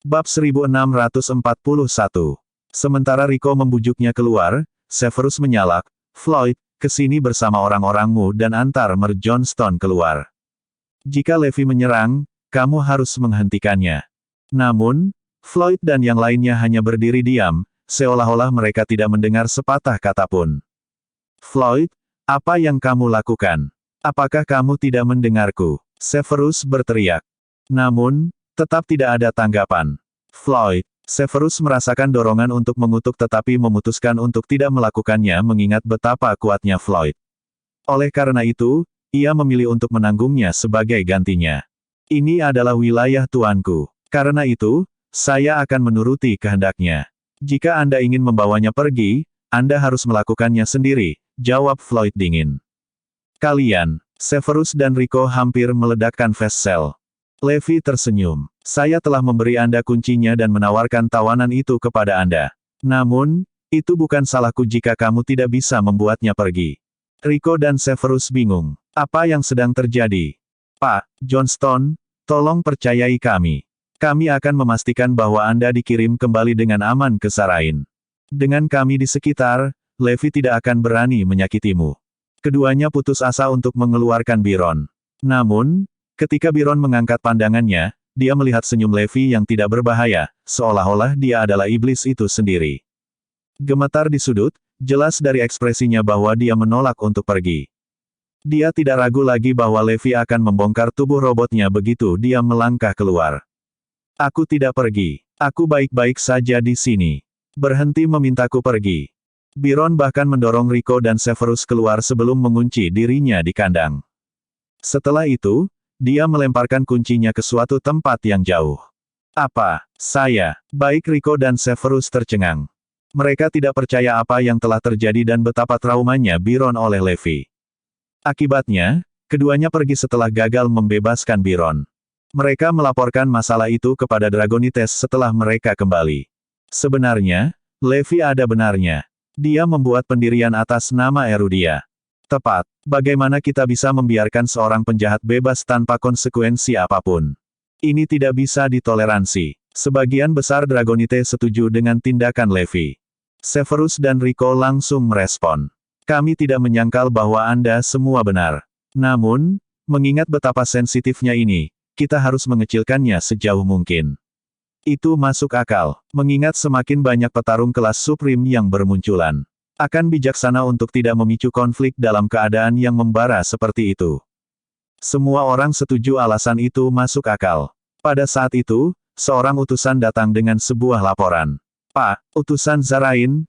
Bab 1641. Sementara Rico membujuknya keluar, Severus menyalak, "Floyd, kesini bersama orang-orangmu dan antar Mer Johnstone keluar. Jika Levi menyerang, kamu harus menghentikannya." Namun, Floyd dan yang lainnya hanya berdiri diam, seolah-olah mereka tidak mendengar sepatah kata pun. "Floyd, apa yang kamu lakukan? Apakah kamu tidak mendengarku?" Severus berteriak. Namun, tetap tidak ada tanggapan. "Floyd." Severus merasakan dorongan untuk mengutuk tetapi memutuskan untuk tidak melakukannya mengingat betapa kuatnya Floyd. Oleh karena itu, ia memilih untuk menanggungnya sebagai gantinya. "Ini adalah wilayah tuanku. Karena itu, saya akan menuruti kehendaknya. Jika Anda ingin membawanya pergi, Anda harus melakukannya sendiri," jawab Floyd dingin. "Kalian." Severus dan Rico hampir meledakkan Vessel. Levi tersenyum. "Saya telah memberi Anda kuncinya dan menawarkan tawanan itu kepada Anda. Namun, itu bukan salahku jika kamu tidak bisa membuatnya pergi." Rico dan Severus bingung. Apa yang sedang terjadi? "Pak Johnstone, tolong percayai kami. Kami akan memastikan bahwa Anda dikirim kembali dengan aman ke Zarain. Dengan kami di sekitar, Levi tidak akan berani menyakitimu." Keduanya putus asa untuk mengeluarkan Biron. Namun, ketika Biron mengangkat pandangannya, dia melihat senyum Levi yang tidak berbahaya, seolah-olah dia adalah iblis itu sendiri. Gemetar di sudut, jelas dari ekspresinya bahwa dia menolak untuk pergi. Dia tidak ragu lagi bahwa Levi akan membongkar tubuh robotnya begitu dia melangkah keluar. "Aku tidak pergi. Aku baik-baik saja di sini. Berhenti memintaku pergi." Biron bahkan mendorong Rico dan Severus keluar sebelum mengunci dirinya di kandang. Setelah itu, dia melemparkan kuncinya ke suatu tempat yang jauh. "Apa? Saya?" Baik Rico dan Severus tercengang. Mereka tidak percaya apa yang telah terjadi dan betapa traumanya Biron oleh Levi. Akibatnya, keduanya pergi setelah gagal membebaskan Biron. Mereka melaporkan masalah itu kepada Dragonites setelah mereka kembali. Sebenarnya, Levi ada benarnya. Dia membuat pendirian atas nama Erudia. Tepat. Bagaimana kita bisa membiarkan seorang penjahat bebas tanpa konsekuensi apapun? Ini tidak bisa ditoleransi. Sebagian besar Dragonite setuju dengan tindakan Levi. Severus dan Rico langsung merespon. "Kami tidak menyangkal bahwa Anda semua benar. Namun, mengingat betapa sensitifnya ini, kita harus mengecilkannya sejauh mungkin." Itu masuk akal, mengingat semakin banyak petarung kelas Supreme yang bermunculan. Akan bijaksana untuk tidak memicu konflik dalam keadaan yang membara seperti itu. Semua orang setuju alasan itu masuk akal. Pada saat itu, seorang utusan datang dengan sebuah laporan. "Pak, utusan Zarain,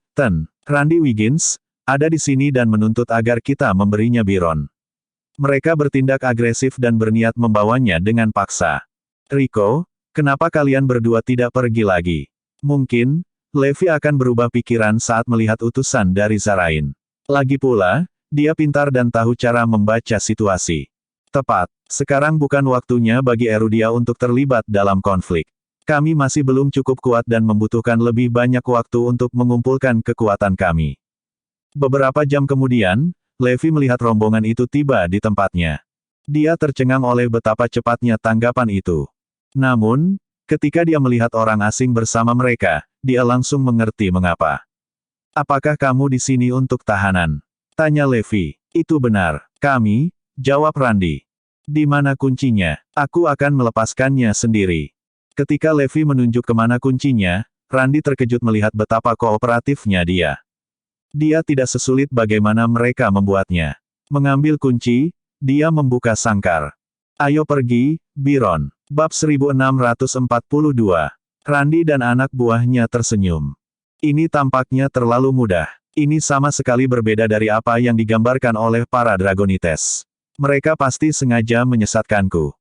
Randy Wiggins, ada di sini dan menuntut agar kita memberinya Biron. Mereka bertindak agresif dan berniat membawanya dengan paksa." "Rico, kenapa kalian berdua tidak pergi lagi? Mungkin, Levi akan berubah pikiran saat melihat utusan dari Zarain. Lagi pula, dia pintar dan tahu cara membaca situasi." "Tepat. Sekarang bukan waktunya bagi Erudia untuk terlibat dalam konflik. Kami masih belum cukup kuat dan membutuhkan lebih banyak waktu untuk mengumpulkan kekuatan kami." Beberapa jam kemudian, Levi melihat rombongan itu tiba di tempatnya. Dia tercengang oleh betapa cepatnya tanggapan itu. Namun, ketika dia melihat orang asing bersama mereka, dia langsung mengerti mengapa. "Apakah kamu di sini untuk tahanan?" tanya Levi. "Itu benar. Kami," jawab Randy. "Di mana kuncinya? Aku akan melepaskannya sendiri." Ketika Levi menunjuk kemana kuncinya, Randy terkejut melihat betapa kooperatifnya dia. Dia tidak sesulit bagaimana mereka membuatnya. Mengambil kunci, dia membuka sangkar. "Ayo pergi, Biron." Bab 1642. Randy dan anak buahnya tersenyum. Ini tampaknya terlalu mudah. Ini sama sekali berbeda dari apa yang digambarkan oleh para Dragonites. Mereka pasti sengaja menyesatkanku.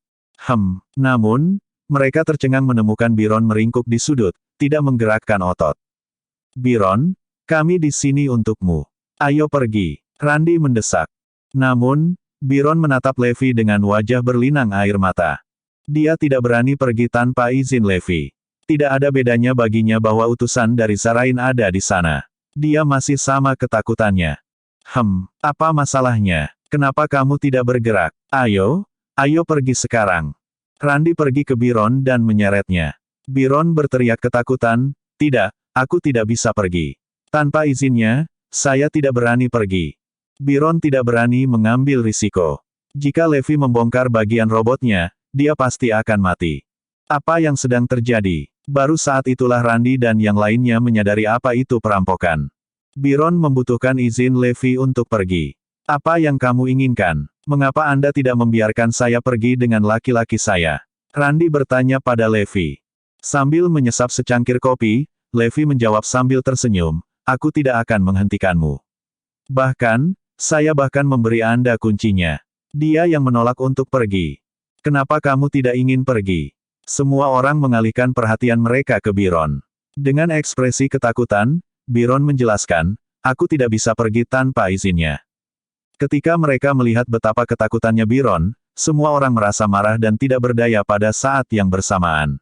Namun, mereka tercengang menemukan Biron meringkuk di sudut, tidak menggerakkan otot. "Biron, kami di sini untukmu. Ayo pergi." Randy mendesak. Namun, Biron menatap Levi dengan wajah berlinang air mata. Dia tidak berani pergi tanpa izin Levi. Tidak ada bedanya baginya bahwa utusan dari Zarain ada di sana. Dia masih sama ketakutannya. Apa masalahnya? Kenapa kamu tidak bergerak? Ayo pergi sekarang." Randy pergi ke Biron dan menyeretnya. Biron berteriak ketakutan, tidak, aku tidak bisa pergi. Tanpa izinnya, saya tidak berani pergi. Biron tidak berani mengambil risiko. Jika Levi membongkar bagian robotnya, dia pasti akan mati. Apa yang sedang terjadi? Baru saat itulah Randy dan yang lainnya menyadari apa itu perampokan. Biron membutuhkan izin Levi untuk pergi. Apa yang kamu inginkan? Mengapa Anda tidak membiarkan saya pergi dengan laki-laki saya? Randy bertanya pada Levi. Sambil menyesap secangkir kopi, Levi menjawab sambil tersenyum, aku tidak akan menghentikanmu. Bahkan, saya bahkan memberi Anda kuncinya. Dia yang menolak untuk pergi. Kenapa kamu tidak ingin pergi? Semua orang mengalihkan perhatian mereka ke Biron. Dengan ekspresi ketakutan, Biron menjelaskan, aku tidak bisa pergi tanpa izinnya. Ketika mereka melihat betapa ketakutannya Biron, semua orang merasa marah dan tidak berdaya pada saat yang bersamaan.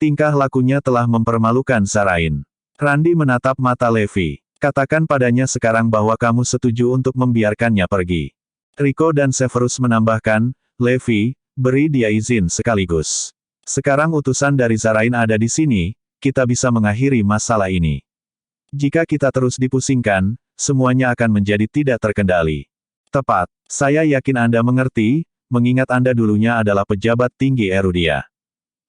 Tingkah lakunya telah mempermalukan Zarain. Randy menatap mata Levi. Katakan padanya sekarang bahwa kamu setuju untuk membiarkannya pergi. Rico dan Severus menambahkan, Levi, beri dia izin sekaligus. Sekarang utusan dari Zarain ada di sini, kita bisa mengakhiri masalah ini. Jika kita terus dipusingkan, semuanya akan menjadi tidak terkendali. Tepat, saya yakin Anda mengerti, mengingat Anda dulunya adalah pejabat tinggi Erudia.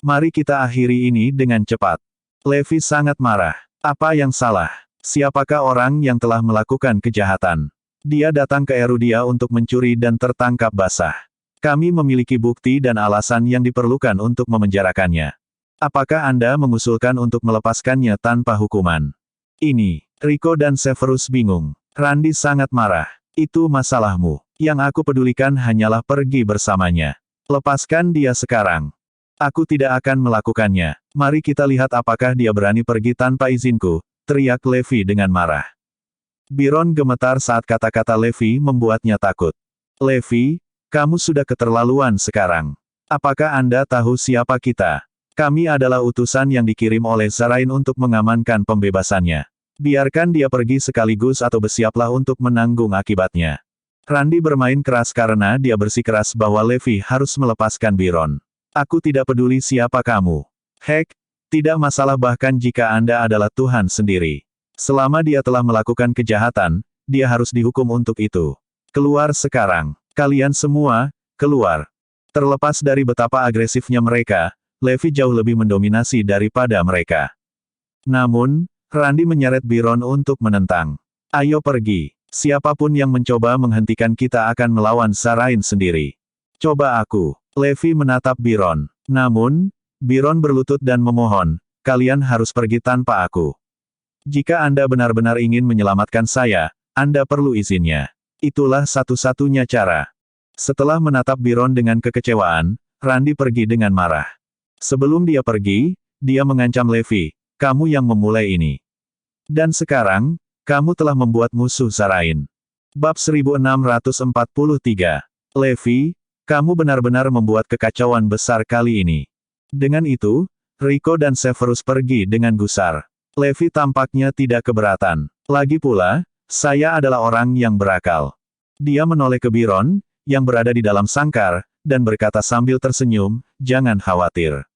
Mari kita akhiri ini dengan cepat. Levi sangat marah. Apa yang salah? Siapakah orang yang telah melakukan kejahatan? Dia datang ke Erudia untuk mencuri dan tertangkap basah. Kami memiliki bukti dan alasan yang diperlukan untuk memenjarakannya. Apakah Anda mengusulkan untuk melepaskannya tanpa hukuman? Ini, Rico dan Severus bingung. Randy sangat marah. Itu masalahmu. Yang aku pedulikan hanyalah pergi bersamanya. Lepaskan dia sekarang. Aku tidak akan melakukannya. Mari kita lihat apakah dia berani pergi tanpa izinku, teriak Levi dengan marah. Biron gemetar saat kata-kata Levi membuatnya takut. Levi, kamu sudah keterlaluan sekarang. Apakah Anda tahu siapa kita? Kami adalah utusan yang dikirim oleh Zarain untuk mengamankan pembebasannya. Biarkan dia pergi sekaligus atau bersiaplah untuk menanggung akibatnya. Randy bermain keras karena dia bersikeras bahwa Levi harus melepaskan Biron. Aku tidak peduli siapa kamu. Hek, tidak masalah bahkan jika Anda adalah Tuhan sendiri. Selama dia telah melakukan kejahatan, dia harus dihukum untuk itu. Keluar sekarang. Kalian semua, keluar. Terlepas dari betapa agresifnya mereka, Levi jauh lebih mendominasi daripada mereka. Namun, Randy menyeret Biron untuk menentang. Ayo pergi. Siapapun yang mencoba menghentikan kita akan melawan Zarain sendiri. Coba aku. Levi menatap Biron. Namun, Biron berlutut dan memohon, kalian harus pergi tanpa aku. Jika Anda benar-benar ingin menyelamatkan saya, Anda perlu izinnya. Itulah satu-satunya cara. Setelah menatap Biron dengan kekecewaan, Randy pergi dengan marah. Sebelum dia pergi, dia mengancam Levi, kamu yang memulai ini. Dan sekarang, kamu telah membuat musuh Zarain. Bab 1643. Levi, kamu benar-benar membuat kekacauan besar kali ini. Dengan itu, Rico dan Severus pergi dengan gusar. Levi tampaknya tidak keberatan. Lagi pula, saya adalah orang yang berakal. Dia menoleh ke Biron, yang berada di dalam sangkar, dan berkata sambil tersenyum, jangan khawatir.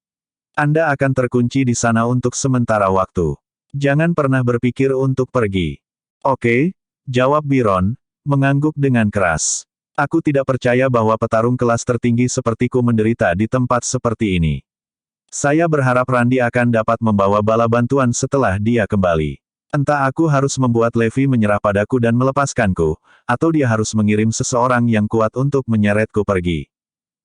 Anda akan terkunci di sana untuk sementara waktu. Jangan pernah berpikir untuk pergi. Oke, jawab Biron, mengangguk dengan keras. Aku tidak percaya bahwa petarung kelas tertinggi sepertiku menderita di tempat seperti ini. Saya berharap Randy akan dapat membawa bala bantuan setelah dia kembali. Entah aku harus membuat Levi menyerah padaku dan melepaskanku, atau dia harus mengirim seseorang yang kuat untuk menyeretku pergi.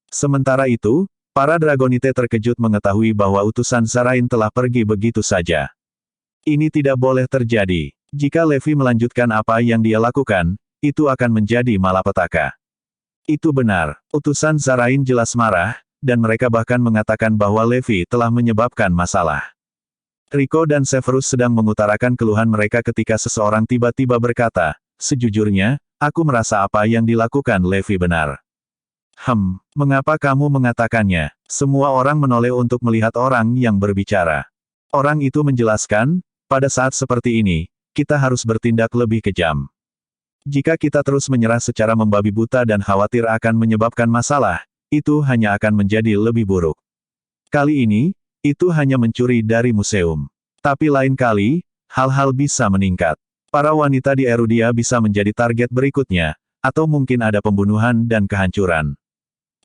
Sementara itu, para Dragonite terkejut mengetahui bahwa utusan Zarain telah pergi begitu saja. Ini tidak boleh terjadi. Jika Levi melanjutkan apa yang dia lakukan, itu akan menjadi malapetaka. Itu benar, utusan Zarain jelas marah, dan mereka bahkan mengatakan bahwa Levi telah menyebabkan masalah. Rico dan Severus sedang mengutarakan keluhan mereka ketika seseorang tiba-tiba berkata, sejujurnya, aku merasa apa yang dilakukan Levi benar. Mengapa kamu mengatakannya? Semua orang menoleh untuk melihat orang yang berbicara. Orang itu menjelaskan, pada saat seperti ini, kita harus bertindak lebih kejam. Jika kita terus menyerah secara membabi buta dan khawatir akan menyebabkan masalah, itu hanya akan menjadi lebih buruk. Kali ini, Itu hanya mencuri dari museum. Tapi lain kali, hal-hal bisa meningkat. Para wanita di Erudia bisa menjadi target berikutnya, atau mungkin ada pembunuhan dan kehancuran.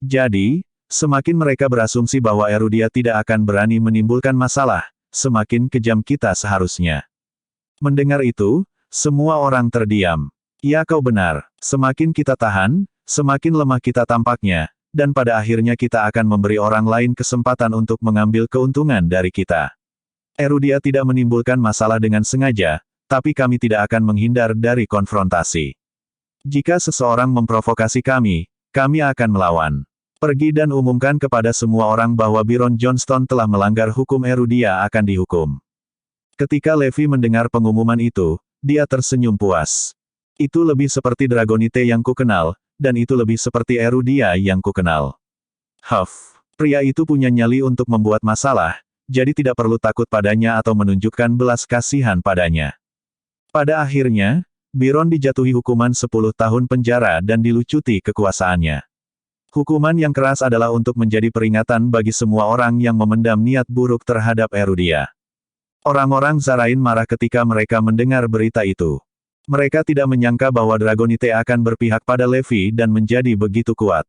Jadi, semakin mereka berasumsi bahwa Erudia tidak akan berani menimbulkan masalah, semakin kejam kita seharusnya. Mendengar itu, semua orang terdiam. Ya, kau benar. Semakin kita tahan, semakin lemah kita tampaknya, dan pada akhirnya kita akan memberi orang lain kesempatan untuk mengambil keuntungan dari kita. Erudia tidak menimbulkan masalah dengan sengaja, tapi kami tidak akan menghindar dari konfrontasi. Jika seseorang memprovokasi kami akan melawan. Pergi dan umumkan kepada semua orang bahwa Byron Johnston telah melanggar hukum Erudia akan dihukum. Ketika Levi mendengar pengumuman itu, dia tersenyum puas. Itu lebih seperti Dragonite yang kukenal, dan itu lebih seperti Erudia yang kukenal. Huff, pria itu punya nyali untuk membuat masalah, jadi tidak perlu takut padanya atau menunjukkan belas kasihan padanya. Pada akhirnya, Byron dijatuhi hukuman 10 tahun penjara dan dilucuti kekuasaannya. Hukuman yang keras adalah untuk menjadi peringatan bagi semua orang yang memendam niat buruk terhadap Erudia. Orang-orang Zarain marah ketika mereka mendengar berita itu. Mereka tidak menyangka bahwa Dragonite akan berpihak pada Levi dan menjadi begitu kuat.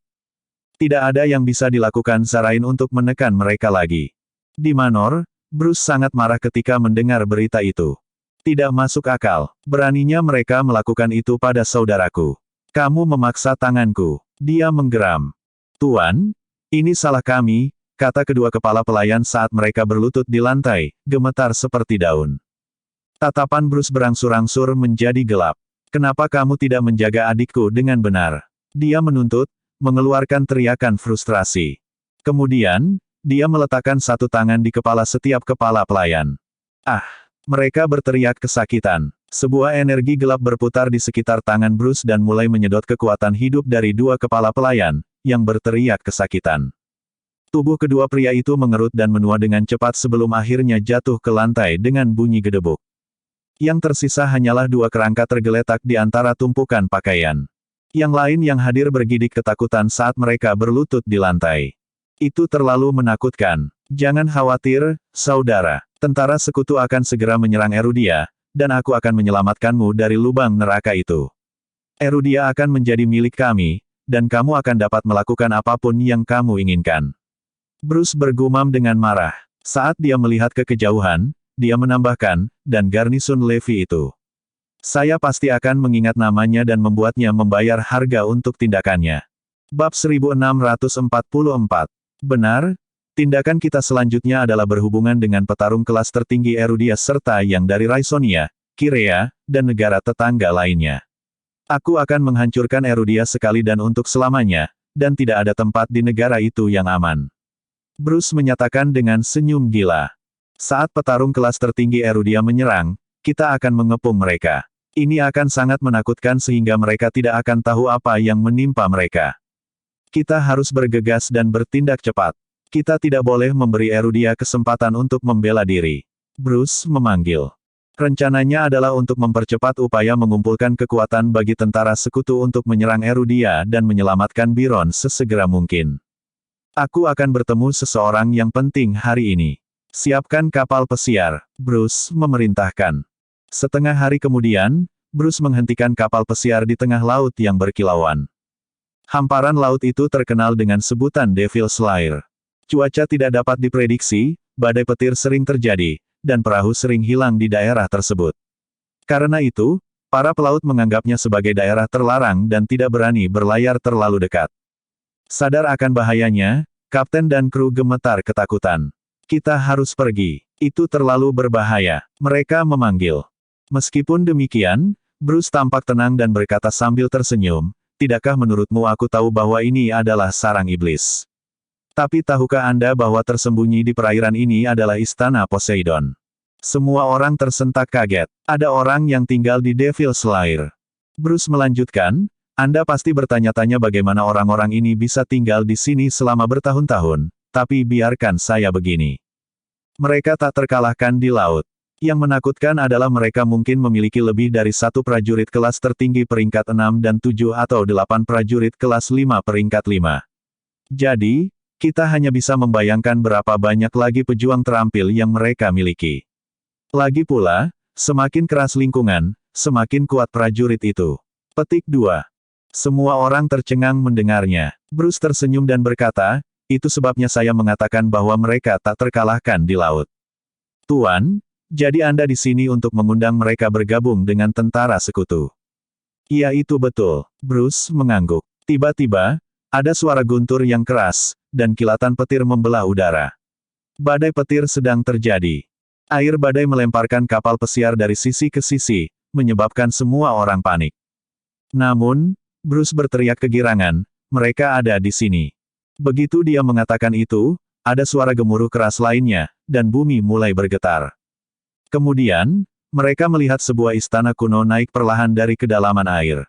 Tidak ada yang bisa dilakukan Zarain untuk menekan mereka lagi. Di Manor, Bruce sangat marah ketika mendengar berita itu. Tidak masuk akal. Beraninya mereka melakukan itu pada saudaraku. Kamu memaksa tanganku. Dia menggeram. Tuan, ini salah kami, kata kedua kepala pelayan saat mereka berlutut di lantai, gemetar seperti daun. Tatapan Bruce berangsur-angsur menjadi gelap. Kenapa kamu tidak menjaga adikku dengan benar? Dia menuntut, mengeluarkan teriakan frustrasi. Kemudian, dia meletakkan satu tangan di kepala setiap kepala pelayan. Ah! Mereka berteriak kesakitan. Sebuah energi gelap berputar di sekitar tangan Bruce dan mulai menyedot kekuatan hidup dari dua kepala pelayan, yang berteriak kesakitan. Tubuh kedua pria itu mengerut dan menua dengan cepat sebelum akhirnya jatuh ke lantai dengan bunyi gedebuk. Yang tersisa hanyalah dua kerangka tergeletak di antara tumpukan pakaian. Yang lain yang hadir bergidik ketakutan saat mereka berlutut di lantai. Itu terlalu menakutkan. Jangan khawatir, saudara. Tentara sekutu akan segera menyerang Erudia, dan aku akan menyelamatkanmu dari lubang neraka itu. Erudia akan menjadi milik kami, dan kamu akan dapat melakukan apapun yang kamu inginkan. Bruce bergumam dengan marah. Saat dia melihat ke kejauhan, dia menambahkan, dan garnisun Levi itu. Saya pasti akan mengingat namanya dan membuatnya membayar harga untuk tindakannya. Bab 1644. Benar, tindakan kita selanjutnya adalah berhubungan dengan petarung kelas tertinggi Erudia serta yang dari Raisonia, Kirea, dan negara tetangga lainnya. Aku akan menghancurkan Erudia sekali dan untuk selamanya, dan tidak ada tempat di negara itu yang aman. Bruce menyatakan dengan senyum gila. Saat petarung kelas tertinggi Erudia menyerang, kita akan mengepung mereka. Ini akan sangat menakutkan sehingga mereka tidak akan tahu apa yang menimpa mereka. Kita harus bergegas dan bertindak cepat. Kita tidak boleh memberi Erudia kesempatan untuk membela diri. Bruce memanggil. Rencananya adalah untuk mempercepat upaya mengumpulkan kekuatan bagi tentara sekutu untuk menyerang Erudia dan menyelamatkan Byron sesegera mungkin. Aku akan bertemu seseorang yang penting hari ini. Siapkan kapal pesiar, Bruce memerintahkan. Setengah hari kemudian, Bruce menghentikan kapal pesiar di tengah laut yang berkilauan. Hamparan laut itu terkenal dengan sebutan Devil's Lair. Cuaca tidak dapat diprediksi, badai petir sering terjadi, dan perahu sering hilang di daerah tersebut. Karena itu, para pelaut menganggapnya sebagai daerah terlarang dan tidak berani berlayar terlalu dekat. Sadar akan bahayanya, kapten dan kru gemetar ketakutan. Kita harus pergi. Itu terlalu berbahaya. Mereka memanggil. Meskipun demikian, Bruce tampak tenang dan berkata sambil tersenyum, tidakkah menurutmu aku tahu bahwa ini adalah sarang iblis? Tapi tahukah Anda bahwa tersembunyi di perairan ini adalah istana Poseidon? Semua orang tersentak kaget. Ada orang yang tinggal di Devil's Lair. Bruce melanjutkan, Anda pasti bertanya-tanya bagaimana orang-orang ini bisa tinggal di sini selama bertahun-tahun. Tapi biarkan saya begini. Mereka tak terkalahkan di laut. Yang menakutkan adalah mereka mungkin memiliki lebih dari satu prajurit kelas tertinggi peringkat 6 dan 7 atau 8 prajurit kelas 5 peringkat 5. Jadi, Kita hanya bisa membayangkan berapa banyak lagi pejuang terampil yang mereka miliki. Lagi pula, semakin keras lingkungan, semakin kuat prajurit itu. Petik 2. Semua orang tercengang mendengarnya. Bruce tersenyum dan berkata, itu sebabnya saya mengatakan bahwa mereka tak terkalahkan di laut. Tuan, jadi Anda di sini untuk mengundang mereka bergabung dengan tentara sekutu. Iya itu betul. Bruce mengangguk. Tiba-tiba, ada suara guntur yang keras, dan kilatan petir membelah udara. Badai petir sedang terjadi. Air badai melemparkan kapal pesiar dari sisi ke sisi, menyebabkan semua orang panik. Namun, Bruce berteriak kegirangan, mereka ada di sini. Begitu dia mengatakan itu, ada suara gemuruh keras lainnya, dan bumi mulai bergetar. Kemudian, mereka melihat sebuah istana kuno naik perlahan dari kedalaman air.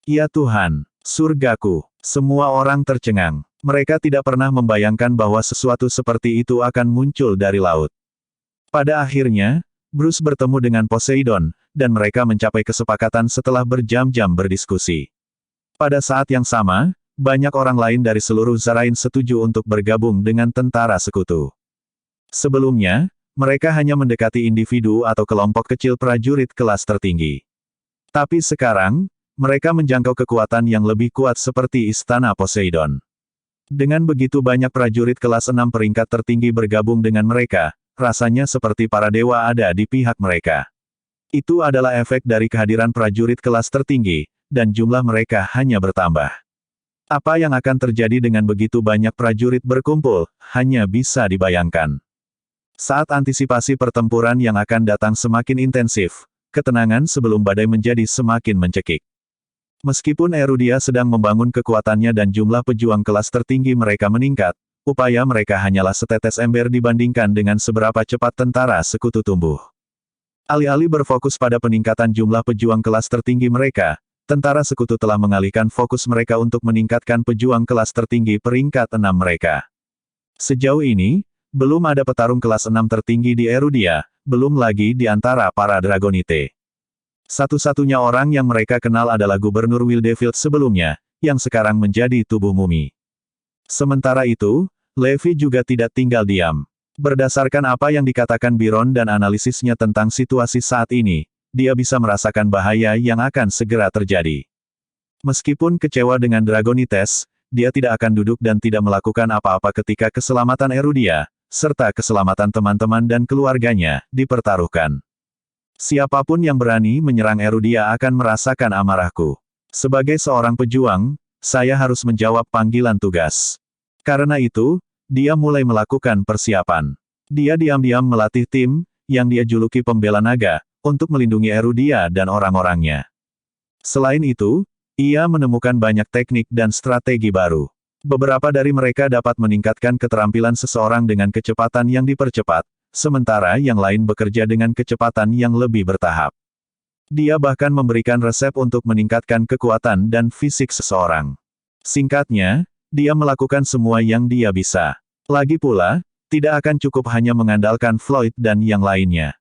Ya Tuhan, surgaku, semua orang tercengang. Mereka tidak pernah membayangkan bahwa sesuatu seperti itu akan muncul dari laut. Pada akhirnya, Bruce bertemu dengan Poseidon, dan mereka mencapai kesepakatan setelah berjam-jam berdiskusi. Pada saat yang sama, banyak orang lain dari seluruh Zarain setuju untuk bergabung dengan tentara sekutu. Sebelumnya, mereka hanya mendekati individu atau kelompok kecil prajurit kelas tertinggi. Tapi sekarang, mereka menjangkau kekuatan yang lebih kuat seperti Istana Poseidon. Dengan begitu banyak prajurit kelas 6 peringkat tertinggi bergabung dengan mereka, rasanya seperti para dewa ada di pihak mereka. Itu adalah efek dari kehadiran prajurit kelas tertinggi, dan jumlah mereka hanya bertambah. Apa yang akan terjadi dengan begitu banyak prajurit berkumpul, hanya bisa dibayangkan. Saat antisipasi pertempuran yang akan datang semakin intensif, ketenangan sebelum badai menjadi semakin mencekik. Meskipun Erudia sedang membangun kekuatannya dan jumlah pejuang kelas tertinggi mereka meningkat, upaya mereka hanyalah setetes ember dibandingkan dengan seberapa cepat tentara sekutu tumbuh. Alih-alih berfokus pada peningkatan jumlah pejuang kelas tertinggi mereka, tentara sekutu telah mengalihkan fokus mereka untuk meningkatkan pejuang kelas tertinggi peringkat 6 mereka. Sejauh ini, belum ada petarung kelas 6 tertinggi di Erudia, belum lagi di antara para Dragonite. Satu-satunya orang yang mereka kenal adalah Gubernur Wildefield sebelumnya, yang sekarang menjadi tubuh mumi. Sementara itu, Levi juga tidak tinggal diam. Berdasarkan apa yang dikatakan Biron dan analisisnya tentang situasi saat ini, dia bisa merasakan bahaya yang akan segera terjadi. Meskipun kecewa dengan Dragonites, dia tidak akan duduk dan tidak melakukan apa-apa ketika keselamatan Erudia, serta keselamatan teman-teman dan keluarganya, dipertaruhkan. Siapapun yang berani menyerang Erudia akan merasakan amarahku. Sebagai seorang pejuang, saya harus menjawab panggilan tugas. Karena itu, dia mulai melakukan persiapan. Dia diam-diam melatih tim, yang dia juluki pembela naga, untuk melindungi Erudia dan orang-orangnya. Selain itu, ia menemukan banyak teknik dan strategi baru. Beberapa dari mereka dapat meningkatkan keterampilan seseorang dengan kecepatan yang dipercepat, sementara yang lain bekerja dengan kecepatan yang lebih bertahap. Dia bahkan memberikan resep untuk meningkatkan kekuatan dan fisik seseorang. Singkatnya, dia melakukan semua yang dia bisa. Lagi pula, tidak akan cukup hanya mengandalkan Floyd dan yang lainnya.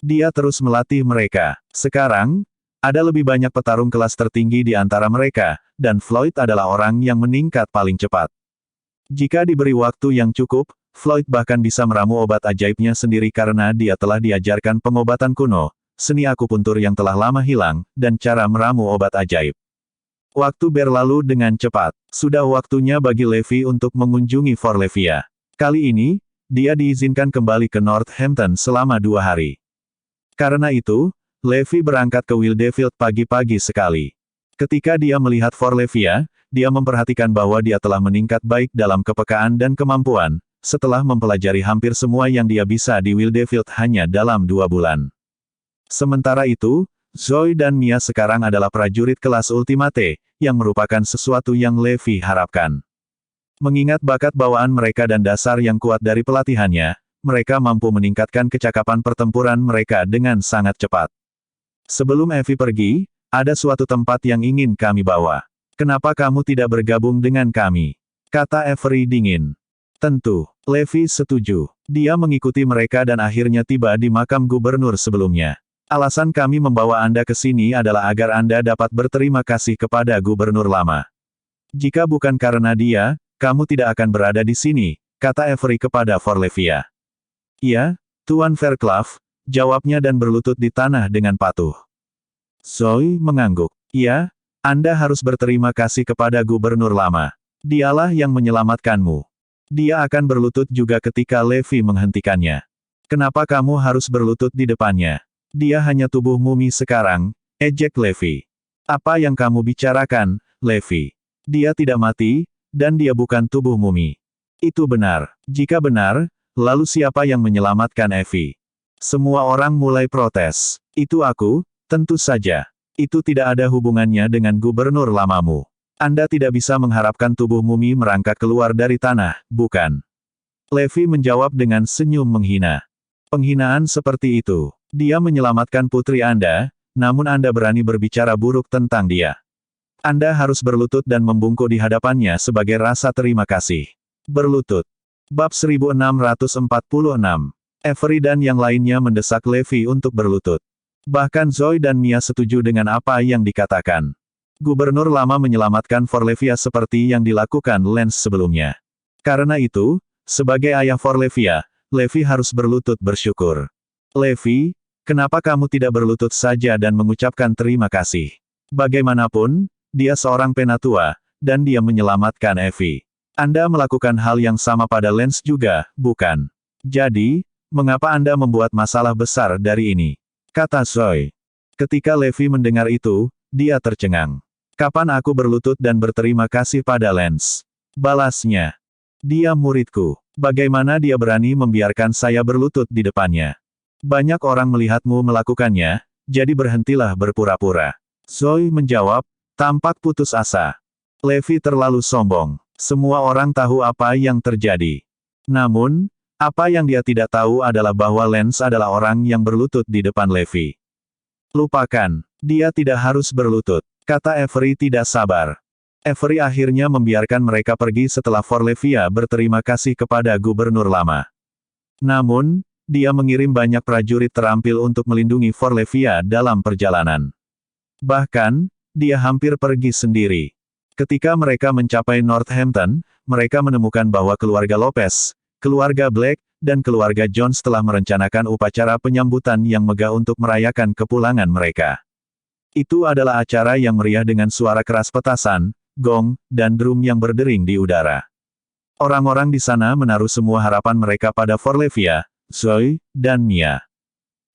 Dia terus melatih mereka. Sekarang, ada lebih banyak petarung kelas tertinggi di antara mereka, dan Floyd adalah orang yang meningkat paling cepat. Jika diberi waktu yang cukup, Floyd bahkan bisa meramu obat ajaibnya sendiri karena dia telah diajarkan pengobatan kuno, seni akupuntur yang telah lama hilang, dan cara meramu obat ajaib. Waktu berlalu dengan cepat. Sudah waktunya bagi Levi untuk mengunjungi Forlevia. Kali ini, dia diizinkan kembali ke Northampton selama 2 hari. Karena itu, Levi berangkat ke Wildefield pagi-pagi sekali. Ketika dia melihat Forlevia, dia memperhatikan bahwa dia telah meningkat baik dalam kepekaan dan kemampuan, setelah mempelajari hampir semua yang dia bisa di Wildefield hanya dalam 2 bulan. Sementara itu, Zoe dan Mia sekarang adalah prajurit kelas Ultimate, yang merupakan sesuatu yang Levi harapkan. Mengingat bakat bawaan mereka dan dasar yang kuat dari pelatihannya, mereka mampu meningkatkan kecakapan pertempuran mereka dengan sangat cepat. Sebelum Evie pergi, ada suatu tempat yang ingin kami bawa. Kenapa kamu tidak bergabung dengan kami? Kata Avery dingin. Tentu, Levi setuju. Dia mengikuti mereka dan akhirnya tiba di makam gubernur sebelumnya. Alasan kami membawa Anda ke sini adalah agar Anda dapat berterima kasih kepada gubernur lama. Jika bukan karena dia, kamu tidak akan berada di sini, kata Avery kepada Forlevia. Iya, Tuan Fairclough, jawabnya dan berlutut di tanah dengan patuh. Zoe mengangguk. Iya, Anda harus berterima kasih kepada gubernur lama. Dialah yang menyelamatkanmu. Dia akan berlutut juga ketika Levi menghentikannya. Kenapa kamu harus berlutut di depannya? Dia hanya tubuh mumi sekarang, ejek Levi. Apa yang kamu bicarakan, Levi? Dia tidak mati, dan dia bukan tubuh mumi. Itu benar. Jika benar, lalu siapa yang menyelamatkan Evie? Semua orang mulai protes. Itu aku, tentu saja. Itu tidak ada hubungannya dengan gubernur lamamu. Anda tidak bisa mengharapkan tubuh mumi merangkak keluar dari tanah, bukan? Levi menjawab dengan senyum menghina. Penghinaan seperti itu. Dia menyelamatkan putri Anda, namun Anda berani berbicara buruk tentang dia. Anda harus berlutut dan membungkuk di hadapannya sebagai rasa terima kasih. Berlutut. Bab 1646. Avery dan yang lainnya mendesak Levi untuk berlutut. Bahkan Zoe dan Mia setuju dengan apa yang dikatakan. Gubernur lama menyelamatkan Forlevia seperti yang dilakukan Lance sebelumnya. Karena itu, sebagai ayah Forlevia, Levi harus berlutut bersyukur. Levi, kenapa kamu tidak berlutut saja dan mengucapkan terima kasih? Bagaimanapun, dia seorang penatua, dan dia menyelamatkan Evie. Anda melakukan hal yang sama pada Lance juga, bukan? Jadi, mengapa Anda membuat masalah besar dari ini? Kata Zoe. Ketika Levi mendengar itu, dia tercengang. Kapan aku berlutut dan berterima kasih pada Lance? Balasnya. Dia muridku. Bagaimana dia berani membiarkan saya berlutut di depannya? Banyak orang melihatmu melakukannya, jadi berhentilah berpura-pura. Zoe menjawab, tampak putus asa. Levi terlalu sombong. Semua orang tahu apa yang terjadi. Namun, apa yang dia tidak tahu adalah bahwa Lance adalah orang yang berlutut di depan Levi. Lupakan, dia tidak harus berlutut, kata Avery tidak sabar. Avery akhirnya membiarkan mereka pergi setelah Forlevia berterima kasih kepada gubernur lama. Namun, dia mengirim banyak prajurit terampil untuk melindungi Forlevia dalam perjalanan. Bahkan, dia hampir pergi sendiri. Ketika mereka mencapai Northampton, mereka menemukan bahwa keluarga Lopez, keluarga Black, dan keluarga Jones telah merencanakan upacara penyambutan yang megah untuk merayakan kepulangan mereka. Itu adalah acara yang meriah dengan suara keras petasan, gong, dan drum yang berdering di udara. Orang-orang di sana menaruh semua harapan mereka pada Forlevia, Zoe, dan Mia.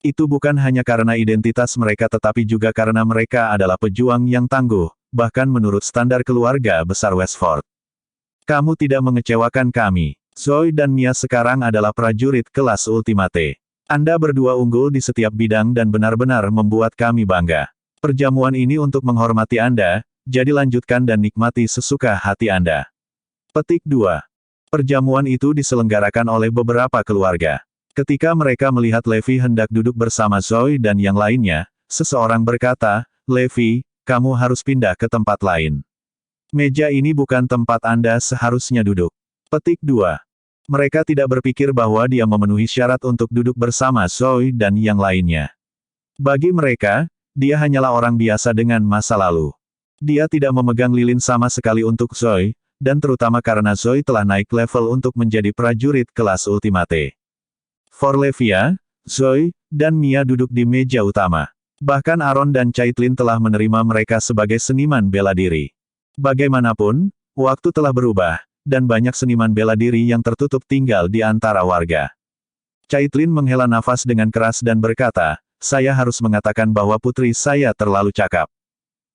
Itu bukan hanya karena identitas mereka tetapi juga karena mereka adalah pejuang yang tangguh, bahkan menurut standar keluarga besar Westford. Kamu tidak mengecewakan kami. Zoe dan Mia sekarang adalah prajurit kelas ultimate. Anda berdua unggul di setiap bidang dan benar-benar membuat kami bangga. Perjamuan ini untuk menghormati Anda, jadi lanjutkan dan nikmati sesuka hati Anda. Petik 2. Perjamuan itu diselenggarakan oleh beberapa keluarga. Ketika mereka melihat Levi hendak duduk bersama Zoe dan yang lainnya, seseorang berkata, Levi, kamu harus pindah ke tempat lain. Meja ini bukan tempat Anda seharusnya duduk. Petik 2. Mereka tidak berpikir bahwa dia memenuhi syarat untuk duduk bersama Zoe dan yang lainnya. Bagi mereka, dia hanyalah orang biasa dengan masa lalu. Dia tidak memegang lilin sama sekali untuk Zoe, dan terutama karena Zoe telah naik level untuk menjadi prajurit kelas ultimate. Forlevia, Zoe, dan Mia duduk di meja utama. Bahkan Aaron dan Caitlin telah menerima mereka sebagai seniman bela diri. Bagaimanapun, waktu telah berubah, dan banyak seniman bela diri yang tertutup tinggal di antara warga. Caitlin menghela nafas dengan keras dan berkata, saya harus mengatakan bahwa putri saya terlalu cakap.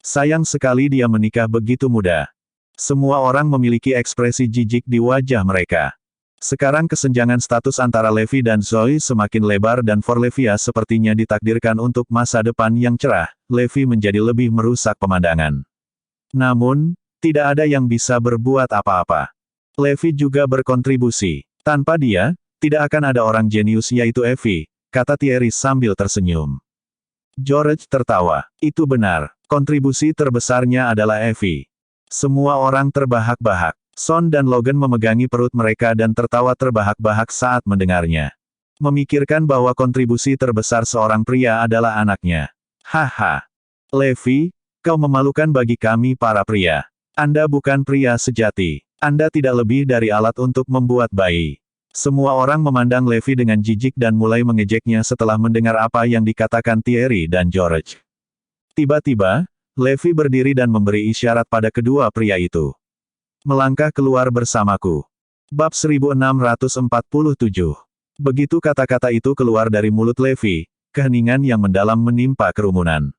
Sayang sekali dia menikah begitu muda. Semua orang memiliki ekspresi jijik di wajah mereka. Sekarang kesenjangan status antara Levi dan Zoe semakin lebar dan Forlevia sepertinya ditakdirkan untuk masa depan yang cerah. Levi menjadi lebih merusak pemandangan. Namun, tidak ada yang bisa berbuat apa-apa. Levi juga berkontribusi. Tanpa dia, tidak akan ada orang jenius yaitu Evie, kata Thierry sambil tersenyum. George tertawa. Itu benar. Kontribusi terbesarnya adalah Evie. Semua orang terbahak-bahak. Son dan Logan memegangi perut mereka dan tertawa terbahak-bahak saat mendengarnya. Memikirkan bahwa kontribusi terbesar seorang pria adalah anaknya. Haha. Levi, kau memalukan bagi kami para pria. Anda bukan pria sejati. Anda tidak lebih dari alat untuk membuat bayi. Semua orang memandang Levi dengan jijik dan mulai mengejeknya setelah mendengar apa yang dikatakan Thierry dan George. Tiba-tiba, Levi berdiri dan memberi isyarat pada kedua pria itu. Melangkah keluar bersamaku. Bab 1647. Begitu kata-kata itu keluar dari mulut Levi, keheningan yang mendalam menimpa kerumunan.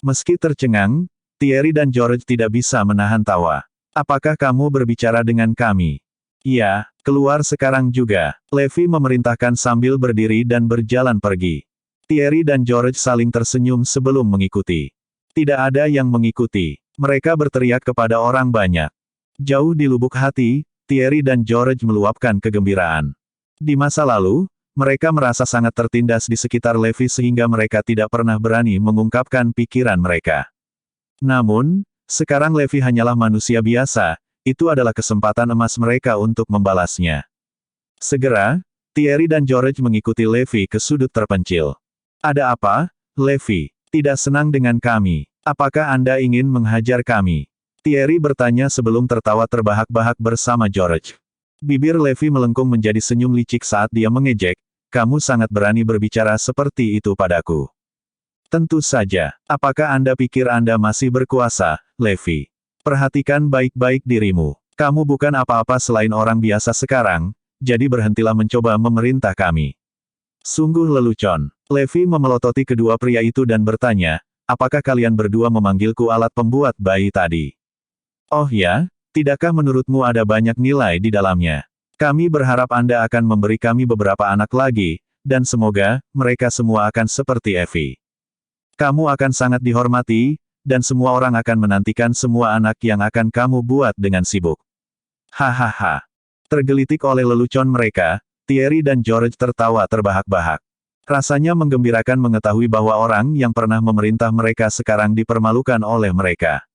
Meski tercengang, Thierry dan George tidak bisa menahan tawa. Apakah kamu berbicara dengan kami? Iya, keluar sekarang juga. Levi memerintahkan sambil berdiri dan berjalan pergi. Thierry dan George saling tersenyum sebelum mengikuti. Tidak ada yang mengikuti. Mereka berteriak kepada orang banyak. Jauh di lubuk hati, Thierry dan George meluapkan kegembiraan. Di masa lalu, mereka merasa sangat tertindas di sekitar Levi sehingga mereka tidak pernah berani mengungkapkan pikiran mereka. Namun, sekarang Levi hanyalah manusia biasa, itu adalah kesempatan emas mereka untuk membalasnya. Segera, Thierry dan George mengikuti Levi ke sudut terpencil. Ada apa, Levi? Tidak senang dengan kami. Apakah Anda ingin menghajar kami? Thierry bertanya sebelum tertawa terbahak-bahak bersama George. Bibir Levi melengkung menjadi senyum licik saat dia mengejek, kamu sangat berani berbicara seperti itu padaku. Tentu saja. Apakah Anda pikir Anda masih berkuasa, Levi? Perhatikan baik-baik dirimu. Kamu bukan apa-apa selain orang biasa sekarang, jadi berhentilah mencoba memerintah kami. Sungguh lelucon. Levi memelototi kedua pria itu dan bertanya, apakah kalian berdua memanggilku alat pembuat bayi tadi? Oh ya, tidakkah menurutmu ada banyak nilai di dalamnya? Kami berharap Anda akan memberi kami beberapa anak lagi, dan semoga mereka semua akan seperti Evie. Kamu akan sangat dihormati, dan semua orang akan menantikan semua anak yang akan kamu buat dengan sibuk. Hahaha. Tergelitik oleh lelucon mereka, Thierry dan George tertawa terbahak-bahak. Rasanya menggembirakan mengetahui bahwa orang yang pernah memerintah mereka sekarang dipermalukan oleh mereka.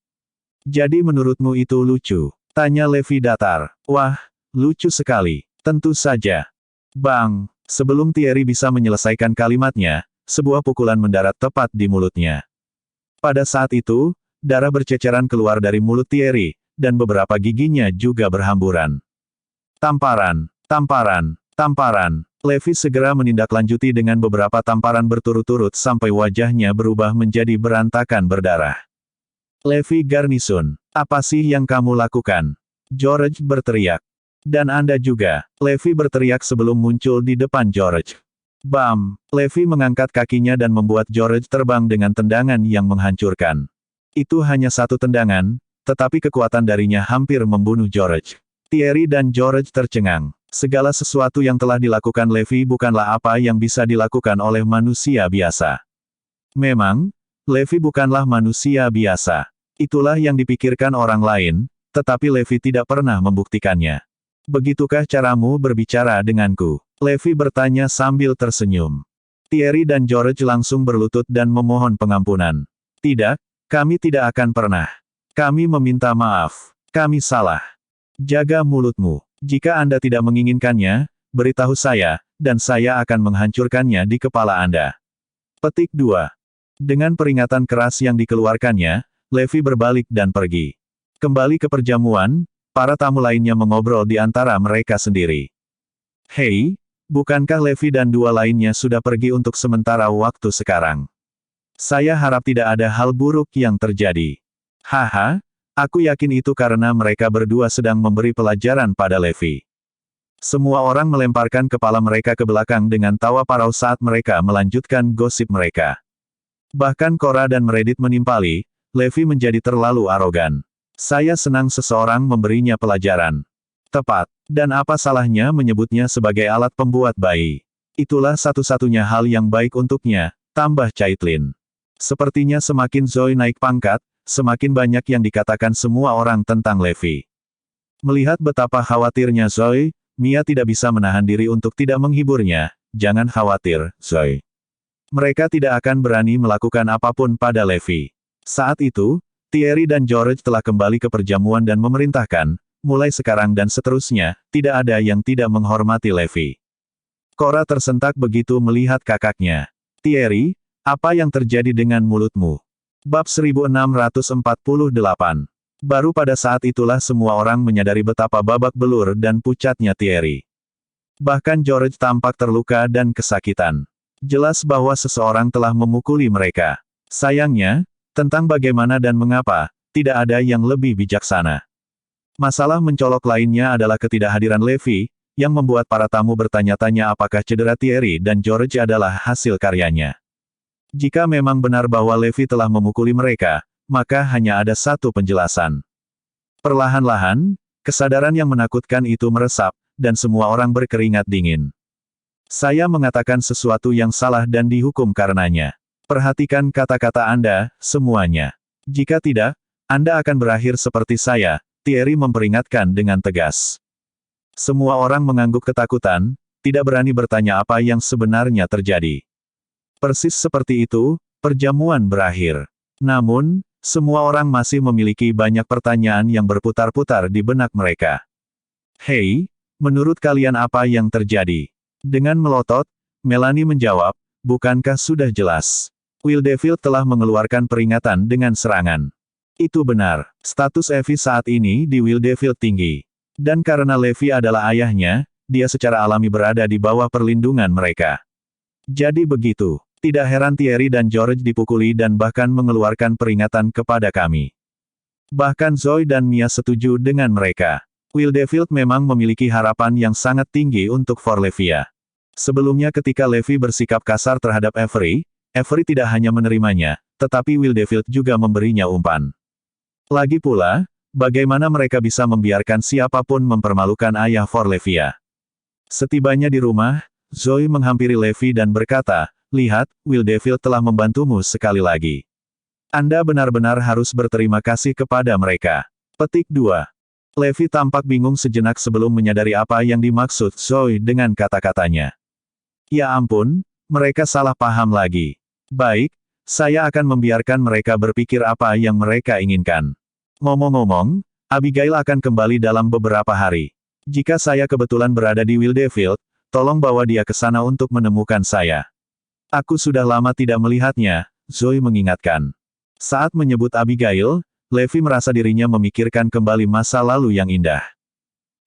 Jadi menurutmu itu lucu? Tanya Levi datar. Wah, lucu sekali. Tentu saja. Bang! Sebelum Thierry bisa menyelesaikan kalimatnya, sebuah pukulan mendarat tepat di mulutnya. Pada saat itu, darah berceceran keluar dari mulut Thierry, dan beberapa giginya juga berhamburan. Tamparan, tamparan, tamparan. Levi segera menindaklanjuti dengan beberapa tamparan berturut-turut sampai wajahnya berubah menjadi berantakan berdarah. Levi Garnison, apa sih yang kamu lakukan? George berteriak. Dan Anda juga. Levi berteriak sebelum muncul di depan George. Bam! Levi mengangkat kakinya dan membuat George terbang dengan tendangan yang menghancurkan. Itu hanya satu tendangan, tetapi kekuatan darinya hampir membunuh George. Thierry dan George tercengang. Segala sesuatu yang telah dilakukan Levi bukanlah apa yang bisa dilakukan oleh manusia biasa. Memang, Levi bukanlah manusia biasa. Itulah yang dipikirkan orang lain, tetapi Levi tidak pernah membuktikannya. Begitukah caramu berbicara denganku? Levi bertanya sambil tersenyum. Thierry dan George langsung berlutut dan memohon pengampunan. Tidak, kami tidak akan pernah. Kami meminta maaf. Kami salah. Jaga mulutmu. Jika Anda tidak menginginkannya, beritahu saya, dan saya akan menghancurkannya di kepala Anda. Petik 2. Dengan peringatan keras yang dikeluarkannya, Levi berbalik dan pergi. Kembali ke perjamuan, para tamu lainnya mengobrol di antara mereka sendiri. Hei, bukankah Levi dan dua lainnya sudah pergi untuk sementara waktu sekarang? Saya harap tidak ada hal buruk yang terjadi. Haha, aku yakin itu karena mereka berdua sedang memberi pelajaran pada Levi. Semua orang melemparkan kepala mereka ke belakang dengan tawa parau saat mereka melanjutkan gosip mereka. Bahkan Cora dan Meredith menimpali, Levi menjadi terlalu arogan. Saya senang seseorang memberinya pelajaran. Tepat. Dan apa salahnya menyebutnya sebagai alat pembuat bayi? Itulah satu-satunya hal yang baik untuknya, tambah Caitlin. Sepertinya semakin Zoe naik pangkat, semakin banyak yang dikatakan semua orang tentang Levi. Melihat betapa khawatirnya Zoe, Mia tidak bisa menahan diri untuk tidak menghiburnya. Jangan khawatir, Zoe. Mereka tidak akan berani melakukan apapun pada Levi. Saat itu, Thierry dan George telah kembali ke perjamuan dan memerintahkan, mulai sekarang dan seterusnya, tidak ada yang tidak menghormati Levi. Cora tersentak begitu melihat kakaknya. Thierry, apa yang terjadi dengan mulutmu? Bab 1648. Baru pada saat itulah semua orang menyadari betapa babak belur dan pucatnya Thierry. Bahkan George tampak terluka dan kesakitan. Jelas bahwa seseorang telah memukuli mereka. Sayangnya, tentang bagaimana dan mengapa, tidak ada yang lebih bijaksana. Masalah mencolok lainnya adalah ketidakhadiran Levi, yang membuat para tamu bertanya-tanya apakah cedera Thierry dan George adalah hasil karyanya. Jika memang benar bahwa Levi telah memukuli mereka, maka hanya ada satu penjelasan. Perlahan-lahan, kesadaran yang menakutkan itu meresap, dan semua orang berkeringat dingin. Saya mengatakan sesuatu yang salah dan dihukum karenanya. Perhatikan kata-kata Anda, semuanya. Jika tidak, Anda akan berakhir seperti saya, Thierry memperingatkan dengan tegas. Semua orang mengangguk ketakutan, tidak berani bertanya apa yang sebenarnya terjadi. Persis seperti itu, perjamuan berakhir. Namun, semua orang masih memiliki banyak pertanyaan yang berputar-putar di benak mereka. Hei, menurut kalian apa yang terjadi? Dengan melotot, Melanie menjawab, bukankah sudah jelas? Wildefield telah mengeluarkan peringatan dengan serangan. Itu benar, status Evie saat ini di Wildefield tinggi. Dan karena Levi adalah ayahnya, dia secara alami berada di bawah perlindungan mereka. Jadi begitu. Tidak heran Thierry dan George dipukuli dan bahkan mengeluarkan peringatan kepada kami. Bahkan Zoe dan Mia setuju dengan mereka. Wildefield memang memiliki harapan yang sangat tinggi untuk Forlevia. Sebelumnya ketika Levi bersikap kasar terhadap Avery tidak hanya menerimanya, tetapi Wildefield juga memberinya umpan. Lagi pula, bagaimana mereka bisa membiarkan siapapun mempermalukan ayah Forlevia? Setibanya di rumah, Zoe menghampiri Levi dan berkata, lihat, Wildefield telah membantumu sekali lagi. Anda benar-benar harus berterima kasih kepada mereka. Petik 2. Levi tampak bingung sejenak sebelum menyadari apa yang dimaksud Zoe dengan kata-katanya. Ya ampun, mereka salah paham lagi. Baik, saya akan membiarkan mereka berpikir apa yang mereka inginkan. Ngomong-ngomong, Abigail akan kembali dalam beberapa hari. Jika saya kebetulan berada di Wildefield, tolong bawa dia ke sana untuk menemukan saya. Aku sudah lama tidak melihatnya, Zoe mengingatkan. Saat menyebut Abigail, Levi merasa dirinya memikirkan kembali masa lalu yang indah.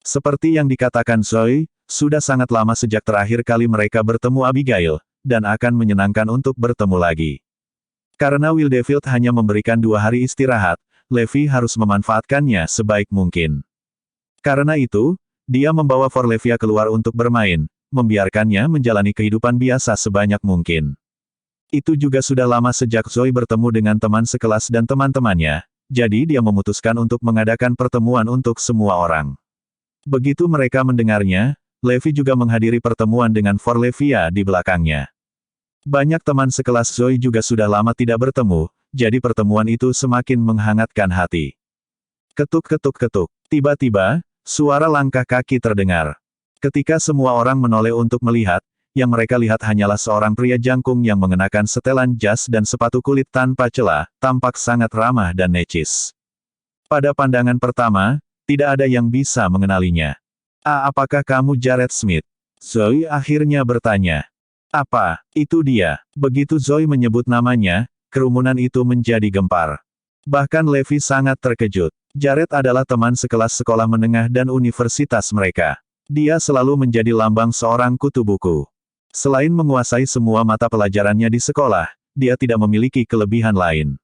Seperti yang dikatakan Zoe, sudah sangat lama sejak terakhir kali mereka bertemu Abigail, dan akan menyenangkan untuk bertemu lagi. Karena Wildefield hanya memberikan 2 hari istirahat, Levi harus memanfaatkannya sebaik mungkin. Karena itu, dia membawa Forlevia keluar untuk bermain, membiarkannya menjalani kehidupan biasa sebanyak mungkin. Itu juga sudah lama sejak Zoe bertemu dengan teman sekelas dan teman-temannya, jadi dia memutuskan untuk mengadakan pertemuan untuk semua orang. Begitu mereka mendengarnya, Levi juga menghadiri pertemuan dengan Forlevia di belakangnya. Banyak teman sekelas Zoe juga sudah lama tidak bertemu, jadi pertemuan itu semakin menghangatkan hati. Ketuk-ketuk-ketuk. Tiba-tiba, suara langkah kaki terdengar. Ketika semua orang menoleh untuk melihat, yang mereka lihat hanyalah seorang pria jangkung yang mengenakan setelan jas dan sepatu kulit tanpa celah, tampak sangat ramah dan necis. Pada pandangan pertama, tidak ada yang bisa mengenalinya. Apakah kamu Jared Smith? Zoe akhirnya bertanya. Apa, itu dia? Begitu Zoe menyebut namanya, kerumunan itu menjadi gempar. Bahkan Levi sangat terkejut. Jared adalah teman sekelas sekolah menengah dan universitas mereka. Dia selalu menjadi lambang seorang kutu buku. Selain menguasai semua mata pelajarannya di sekolah, dia tidak memiliki kelebihan lain.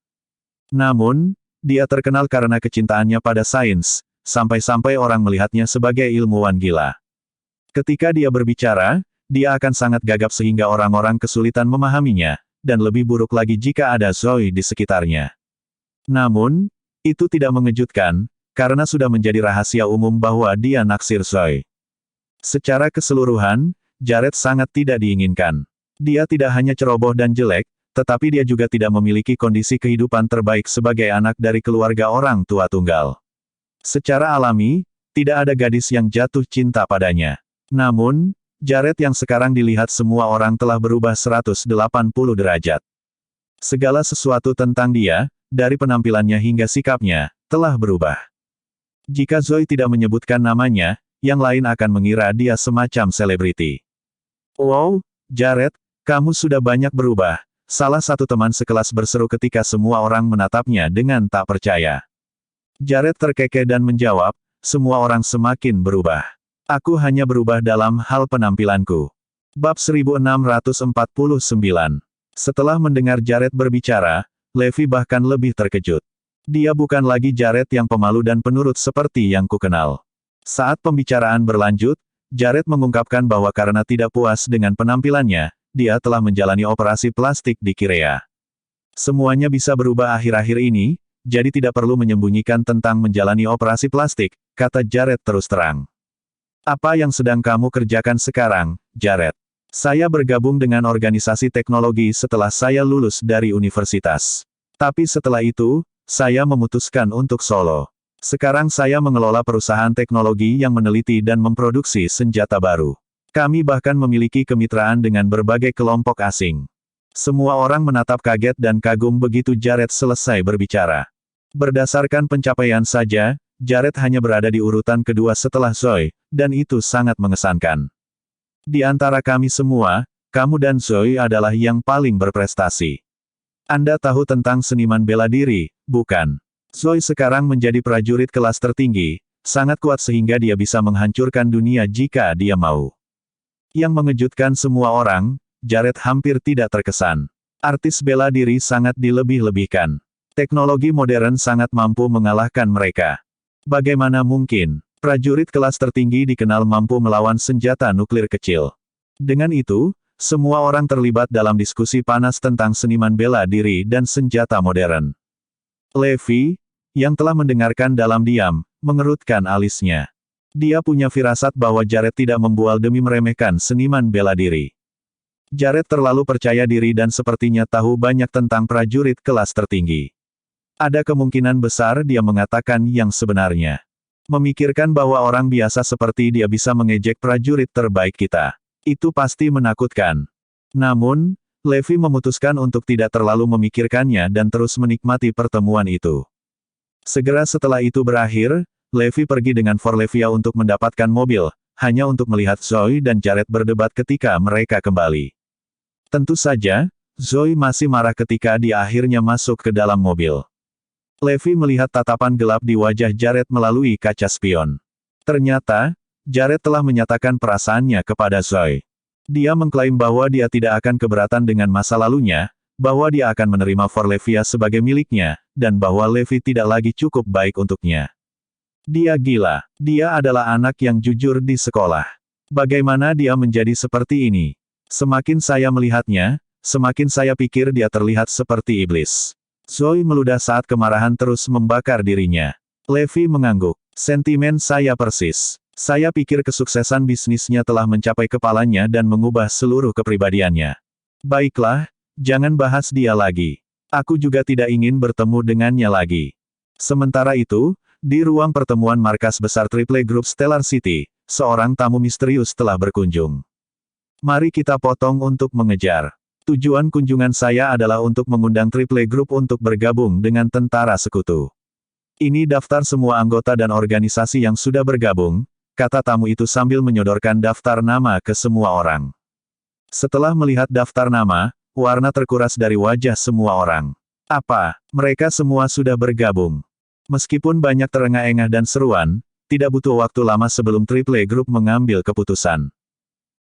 Namun, dia terkenal karena kecintaannya pada sains, sampai-sampai orang melihatnya sebagai ilmuwan gila. Ketika dia berbicara, dia akan sangat gagap sehingga orang-orang kesulitan memahaminya, dan lebih buruk lagi jika ada Zoe di sekitarnya. Namun, itu tidak mengejutkan, karena sudah menjadi rahasia umum bahwa dia naksir Zoe. Secara keseluruhan, Jared sangat tidak diinginkan. Dia tidak hanya ceroboh dan jelek, tetapi dia juga tidak memiliki kondisi kehidupan terbaik sebagai anak dari keluarga orang tua tunggal. Secara alami, tidak ada gadis yang jatuh cinta padanya. Namun, Jared yang sekarang dilihat semua orang telah berubah 180 derajat. Segala sesuatu tentang dia, dari penampilannya hingga sikapnya, telah berubah. Jika Zoe tidak menyebutkan namanya, yang lain akan mengira dia semacam selebriti. Wow, Jared, kamu sudah banyak berubah, salah satu teman sekelas berseru ketika semua orang menatapnya dengan tak percaya. Jared terkekeh dan menjawab, semua orang semakin berubah. Aku hanya berubah dalam hal penampilanku. Bab 1649. Setelah mendengar Jared berbicara, Levi bahkan lebih terkejut. Dia bukan lagi Jared yang pemalu dan penurut seperti yang kukenal. Saat pembicaraan berlanjut, Jared mengungkapkan bahwa karena tidak puas dengan penampilannya, dia telah menjalani operasi plastik di Kirea. Semuanya bisa berubah akhir-akhir ini, jadi tidak perlu menyembunyikan tentang menjalani operasi plastik, kata Jared terus terang. Apa yang sedang kamu kerjakan sekarang, Jared? Saya bergabung dengan organisasi teknologi setelah saya lulus dari universitas. Tapi setelah itu, saya memutuskan untuk solo. Sekarang saya mengelola perusahaan teknologi yang meneliti dan memproduksi senjata baru. Kami bahkan memiliki kemitraan dengan berbagai kelompok asing. Semua orang menatap kaget dan kagum begitu Jared selesai berbicara. Berdasarkan pencapaian saja, Jared hanya berada di urutan kedua setelah Zoe, dan itu sangat mengesankan. Di antara kami semua, kamu dan Zoe adalah yang paling berprestasi. Anda tahu tentang seniman bela diri, bukan? Zoe sekarang menjadi prajurit kelas tertinggi, sangat kuat sehingga dia bisa menghancurkan dunia jika dia mau. Yang mengejutkan semua orang, Jared hampir tidak terkesan. Artis bela diri sangat dilebih-lebihkan. Teknologi modern sangat mampu mengalahkan mereka. Bagaimana mungkin, prajurit kelas tertinggi dikenal mampu melawan senjata nuklir kecil. Dengan itu, semua orang terlibat dalam diskusi panas tentang seniman bela diri dan senjata modern. Levi, yang telah mendengarkan dalam diam, mengerutkan alisnya. Dia punya firasat bahwa Jared tidak membual demi meremehkan seniman bela diri. Jared terlalu percaya diri dan sepertinya tahu banyak tentang prajurit kelas tertinggi. Ada kemungkinan besar dia mengatakan yang sebenarnya. Memikirkan bahwa orang biasa seperti dia bisa mengejek prajurit terbaik kita. Itu pasti menakutkan. Namun, Levi memutuskan untuk tidak terlalu memikirkannya dan terus menikmati pertemuan itu. Segera setelah itu berakhir, Levi pergi dengan Forlevia untuk mendapatkan mobil, hanya untuk melihat Zoe dan Jared berdebat ketika mereka kembali. Tentu saja, Zoe masih marah ketika dia akhirnya masuk ke dalam mobil. Levi melihat tatapan gelap di wajah Jared melalui kaca spion. Ternyata, Jared telah menyatakan perasaannya kepada Zoe. Dia mengklaim bahwa dia tidak akan keberatan dengan masa lalunya, bahwa dia akan menerima Forlevia sebagai miliknya, dan bahwa Levi tidak lagi cukup baik untuknya. Dia gila. Dia adalah anak yang jujur di sekolah. Bagaimana dia menjadi seperti ini? Semakin saya melihatnya, semakin saya pikir dia terlihat seperti iblis. Zoe meludah saat kemarahan terus membakar dirinya. Levi mengangguk. Sentimen saya persis. Saya pikir kesuksesan bisnisnya telah mencapai kepalanya dan mengubah seluruh kepribadiannya. Baiklah, jangan bahas dia lagi. Aku juga tidak ingin bertemu dengannya lagi. Sementara itu, di ruang pertemuan markas besar Triple Group Stellar City, seorang tamu misterius telah berkunjung. Mari kita potong untuk mengejar. Tujuan kunjungan saya adalah untuk mengundang Triple Group untuk bergabung dengan tentara sekutu. Ini daftar semua anggota dan organisasi yang sudah bergabung, kata tamu itu sambil menyodorkan daftar nama ke semua orang. Setelah melihat daftar nama, warna terkuras dari wajah semua orang. Apa, mereka semua sudah bergabung? Meskipun banyak terengah-engah dan seruan, tidak butuh waktu lama sebelum Triple Group mengambil keputusan.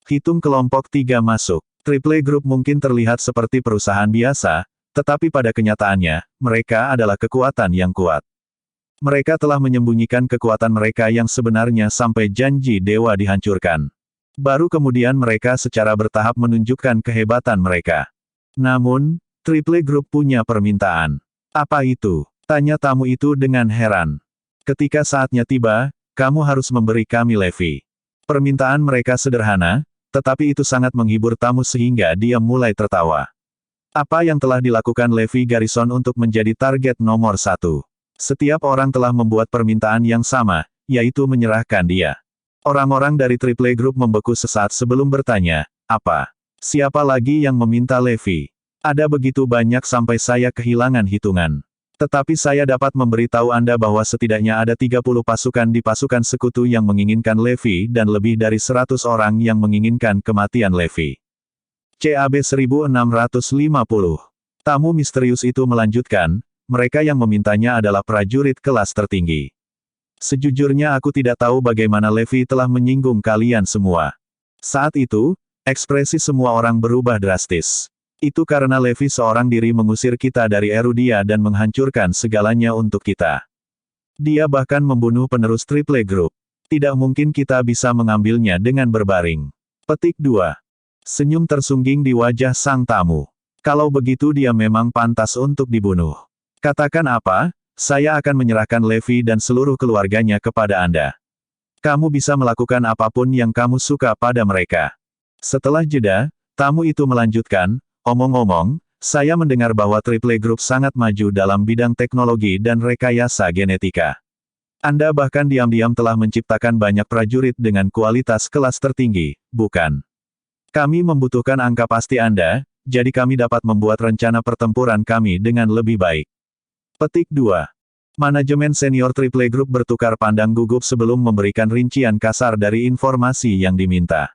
Hitung kelompok 3 masuk. Triple Group mungkin terlihat seperti perusahaan biasa, tetapi pada kenyataannya, mereka adalah kekuatan yang kuat. Mereka telah menyembunyikan kekuatan mereka yang sebenarnya sampai janji dewa dihancurkan. Baru kemudian mereka secara bertahap menunjukkan kehebatan mereka. Namun, Triple Group punya permintaan. Apa itu? Tanya tamu itu dengan heran. Ketika saatnya tiba, kamu harus memberi kami Levi. Permintaan mereka sederhana, tetapi itu sangat menghibur tamu sehingga dia mulai tertawa. Apa yang telah dilakukan Levi Garrison untuk menjadi target nomor 1? Setiap orang telah membuat permintaan yang sama, yaitu menyerahkan dia. Orang-orang dari Triple Group membeku sesaat sebelum bertanya, apa? Siapa lagi yang meminta Levi? Ada begitu banyak sampai saya kehilangan hitungan. Tetapi saya dapat memberitahu Anda bahwa setidaknya ada 30 pasukan di pasukan sekutu yang menginginkan Levi dan lebih dari 100 orang yang menginginkan kematian Levi. CAB 1650. Tamu misterius itu melanjutkan, mereka yang memintanya adalah prajurit kelas tertinggi. Sejujurnya aku tidak tahu bagaimana Levi telah menyinggung kalian semua. Saat itu, ekspresi semua orang berubah drastis. Itu karena Levi seorang diri mengusir kita dari Erudia dan menghancurkan segalanya untuk kita. Dia bahkan membunuh penerus Triple Group. Tidak mungkin kita bisa mengambilnya dengan berbaring. Petik 2. Senyum tersungging di wajah sang tamu. Kalau begitu dia memang pantas untuk dibunuh. Katakan apa, saya akan menyerahkan Levi dan seluruh keluarganya kepada Anda. Kamu bisa melakukan apapun yang kamu suka pada mereka. Setelah jeda, tamu itu melanjutkan, omong-omong, saya mendengar bahwa Triple Group sangat maju dalam bidang teknologi dan rekayasa genetika. Anda bahkan diam-diam telah menciptakan banyak prajurit dengan kualitas kelas tertinggi, bukan? Kami membutuhkan angka pasti Anda, jadi kami dapat membuat rencana pertempuran kami dengan lebih baik. Petik 2. Manajemen senior Triple Group bertukar pandang gugup sebelum memberikan rincian kasar dari informasi yang diminta.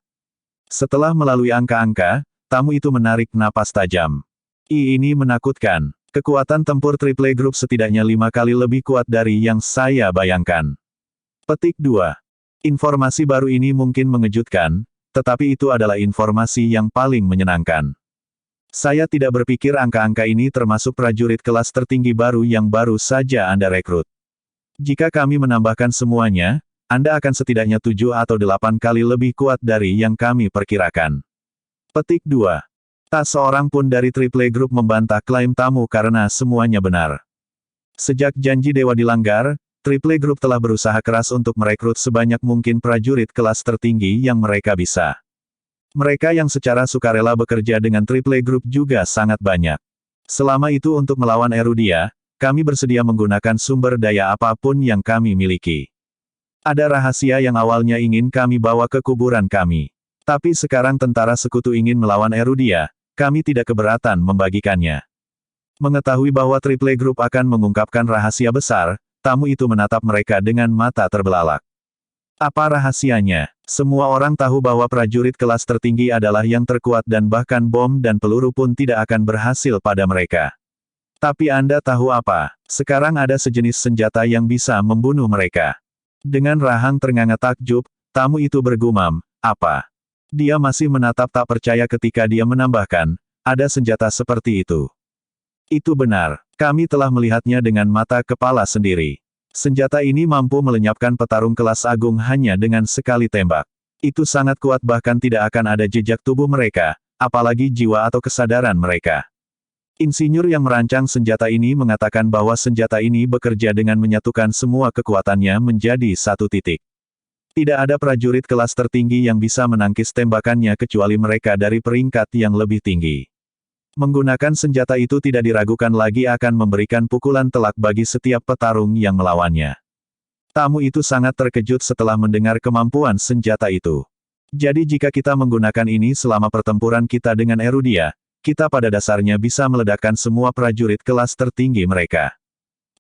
Setelah melalui angka-angka, tamu itu menarik napas tajam. Ini menakutkan. Kekuatan tempur Triple Group setidaknya 5 kali lebih kuat dari yang saya bayangkan. Petik 2. Informasi baru ini mungkin mengejutkan, tetapi itu adalah informasi yang paling menyenangkan. Saya tidak berpikir angka-angka ini termasuk prajurit kelas tertinggi baru yang baru saja Anda rekrut. Jika kami menambahkan semuanya, Anda akan setidaknya 7 atau 8 kali lebih kuat dari yang kami perkirakan. Petik 2. Tak seorang pun dari Triple Group membantah klaim tamu karena semuanya benar. Sejak janji dewa dilanggar, Triple Group telah berusaha keras untuk merekrut sebanyak mungkin prajurit kelas tertinggi yang mereka bisa. Mereka yang secara sukarela bekerja dengan Triple Group juga sangat banyak. Selama itu untuk melawan Erudia, kami bersedia menggunakan sumber daya apapun yang kami miliki. Ada rahasia yang awalnya ingin kami bawa ke kuburan kami. Tapi sekarang tentara sekutu ingin melawan Erudia, kami tidak keberatan membagikannya. Mengetahui bahwa Triple Group akan mengungkapkan rahasia besar, tamu itu menatap mereka dengan mata terbelalak. Apa rahasianya? Semua orang tahu bahwa prajurit kelas tertinggi adalah yang terkuat dan bahkan bom dan peluru pun tidak akan berhasil pada mereka. Tapi Anda tahu apa? Sekarang ada sejenis senjata yang bisa membunuh mereka. Dengan rahang ternganga takjub, tamu itu bergumam, apa? Dia masih menatap tak percaya ketika dia menambahkan, ada senjata seperti itu. Itu benar. Kami telah melihatnya dengan mata kepala sendiri. Senjata ini mampu melenyapkan petarung kelas agung hanya dengan sekali tembak. Itu sangat kuat bahkan tidak akan ada jejak tubuh mereka, apalagi jiwa atau kesadaran mereka. Insinyur yang merancang senjata ini mengatakan bahwa senjata ini bekerja dengan menyatukan semua kekuatannya menjadi satu titik. Tidak ada prajurit kelas tertinggi yang bisa menangkis tembakannya kecuali mereka dari peringkat yang lebih tinggi. Menggunakan senjata itu tidak diragukan lagi akan memberikan pukulan telak bagi setiap petarung yang melawannya. Tamu itu sangat terkejut setelah mendengar kemampuan senjata itu. Jadi jika kita menggunakan ini selama pertempuran kita dengan Erudia, kita pada dasarnya bisa meledakkan semua prajurit kelas tertinggi mereka.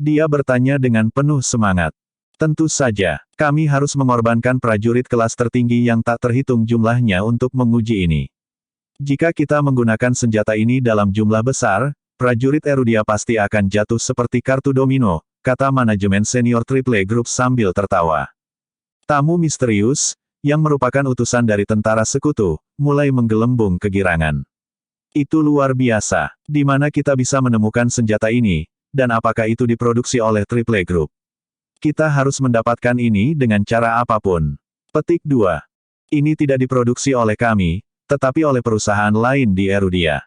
Dia bertanya dengan penuh semangat. Tentu saja, kami harus mengorbankan prajurit kelas tertinggi yang tak terhitung jumlahnya untuk menguji ini. Jika kita menggunakan senjata ini dalam jumlah besar, prajurit Erudia pasti akan jatuh seperti kartu domino, kata manajemen senior Triple Group sambil tertawa. Tamu misterius, yang merupakan utusan dari tentara sekutu, mulai menggelembung kegirangan. Itu luar biasa. Di mana kita bisa menemukan senjata ini, dan apakah itu diproduksi oleh Triple Group? Kita harus mendapatkan ini dengan cara apapun. Petik 2. Ini tidak diproduksi oleh kami, tetapi oleh perusahaan lain di Erudia.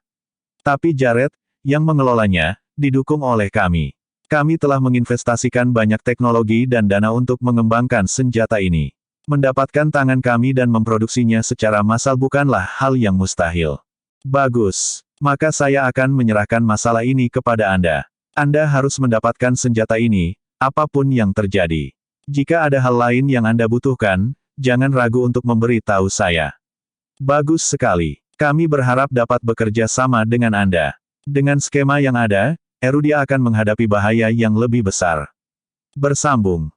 Tapi Jared, yang mengelolanya, didukung oleh kami. Kami telah menginvestasikan banyak teknologi dan dana untuk mengembangkan senjata ini. Mendapatkan tangan kami dan memproduksinya secara massal bukanlah hal yang mustahil. Bagus. Maka saya akan menyerahkan masalah ini kepada Anda. Anda harus mendapatkan senjata ini, apapun yang terjadi. Jika ada hal lain yang Anda butuhkan, jangan ragu untuk memberi tahu saya. Bagus sekali. Kami berharap dapat bekerja sama dengan Anda. Dengan skema yang ada, Erudia akan menghadapi bahaya yang lebih besar. Bersambung.